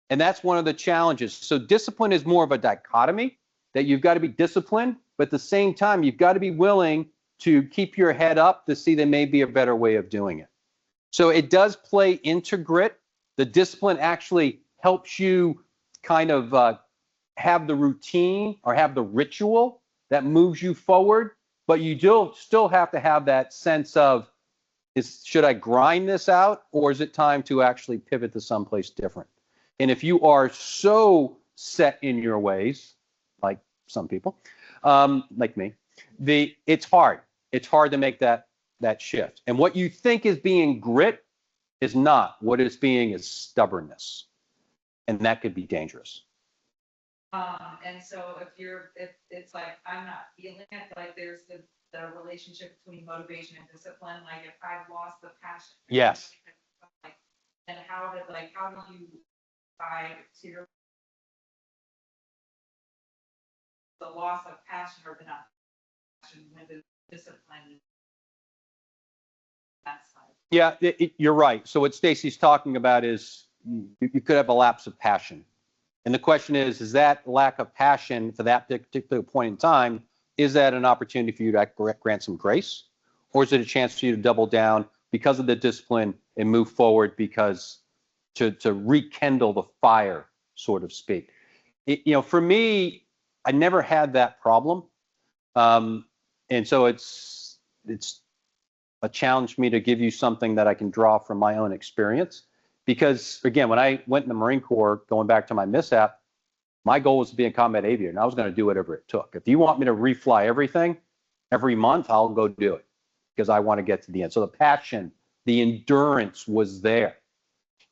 Speaker 1: And that's one of the challenges. So discipline is more of a dichotomy, that you've got to be disciplined, but at the same time, you've got to be willing to keep your head up to see there may be a better way of doing it. So it does play into grit. The discipline actually helps you kind of have the routine or have the ritual that moves you forward, but you do still have to have that sense of, should I grind this out, or is it time to actually pivot to someplace different? And if you are so set in your ways, like some people, like me, it's hard. It's hard to make that shift. And what you think is being grit is not. What it's being is stubbornness, and that could be dangerous.
Speaker 4: And so if it's like, I'm not feeling it, like there's the relationship between motivation and discipline, like if I've lost the passion.
Speaker 1: Yes.
Speaker 4: Like, and how do you fight to your, the loss of passion or the not passion with the discipline? That side.
Speaker 1: Yeah, you're right. So what Stacy's talking about is you could have a lapse of passion. And the question is that lack of passion for that particular point in time, is that an opportunity for you to grant some grace? Or is it a chance for you to double down because of the discipline and move forward because to rekindle the fire, so to speak? For me, I never had that problem. And so it's a challenge for me to give you something that I can draw from my own experience. Because, again, when I went in the Marine Corps, going back to my mishap, my goal was to be a combat aviator, and I was going to do whatever it took. If you want me to refly everything every month, I'll go do it because I want to get to the end. So the passion, the endurance was there.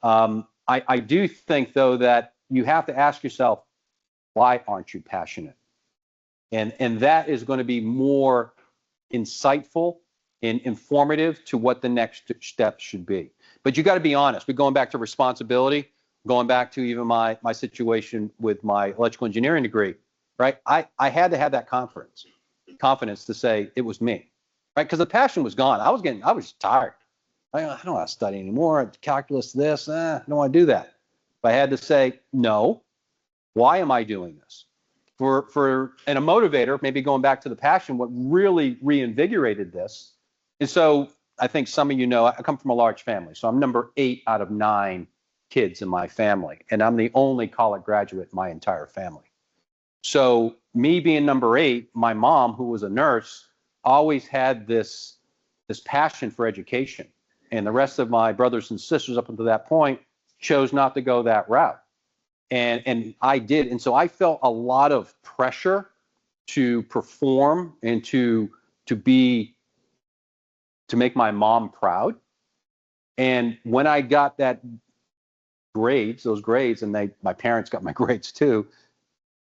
Speaker 1: I do think, though, that you have to ask yourself, why aren't you passionate? And that is going to be more insightful and informative to what the next step should be. But you got to be honest. We're going back to responsibility, going back to even my situation with my electrical engineering degree, right? I had to have that confidence to say it was me, right? Because the passion was gone. I was tired. I don't want to study anymore. Calculus, this, I don't want to do that. But I had to say, no, why am I doing this? And a motivator, maybe going back to the passion, what really reinvigorated this. And so I think some of you know, I come from a large family. So I'm number 8 out of 9 kids in my family. And I'm the only college graduate in my entire family. So me being number 8, my mom, who was a nurse, always had this passion for education. And the rest of my brothers and sisters up until that point chose not to go that route. And I did. And so I felt a lot of pressure to perform and to make my mom proud. And when I got those grades, and my parents got my grades too,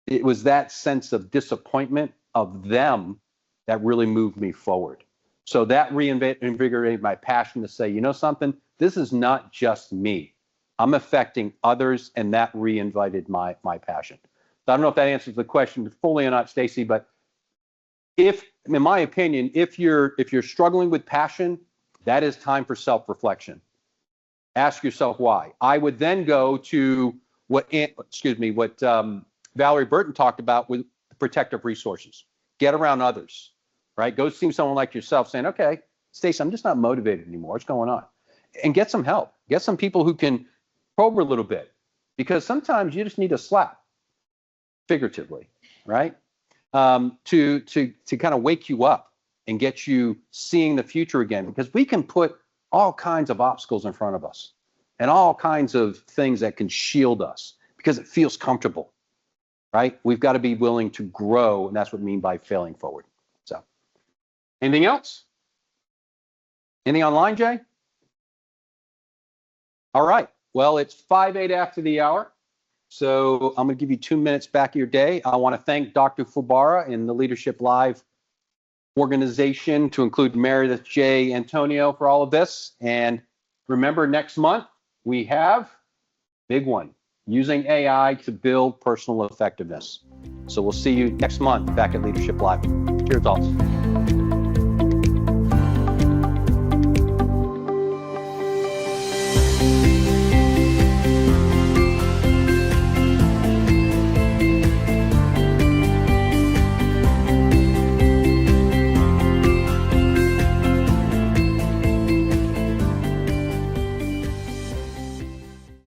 Speaker 1: it was that sense of disappointment of them that really moved me forward. So that reinvigorated my passion to say, you know something, this is not just me. I'm affecting others, and that reinvited my passion. So I don't know if that answers the question fully or not, Stacy, but in my opinion, if you're struggling with passion, that is time for self-reflection. Ask yourself why. I would then go to what Valerie Burton talked about with protective resources. Get around others, right? Go see someone like yourself saying, okay, Stacy, I'm just not motivated anymore. What's going on? And get some help. Get some people who can probe a little bit, because sometimes you just need a slap, figuratively, right? To kind of wake you up and get you seeing the future again, because we can put all kinds of obstacles in front of us and all kinds of things that can shield us because it feels comfortable, right? We've got to be willing to grow, and that's what I mean by failing forward. So, anything else? Anything online, Jay? All right. Well, it's 5:08 after the hour, so I'm going to give you 2 minutes back of your day. I want to thank Dr. Fubara and the Leadership Live organization, to include Meredith J. Antonio, for all of this. And remember, next month we have big one, using AI to build personal effectiveness. So we'll see you next month back at Leadership Live. Cheers, all.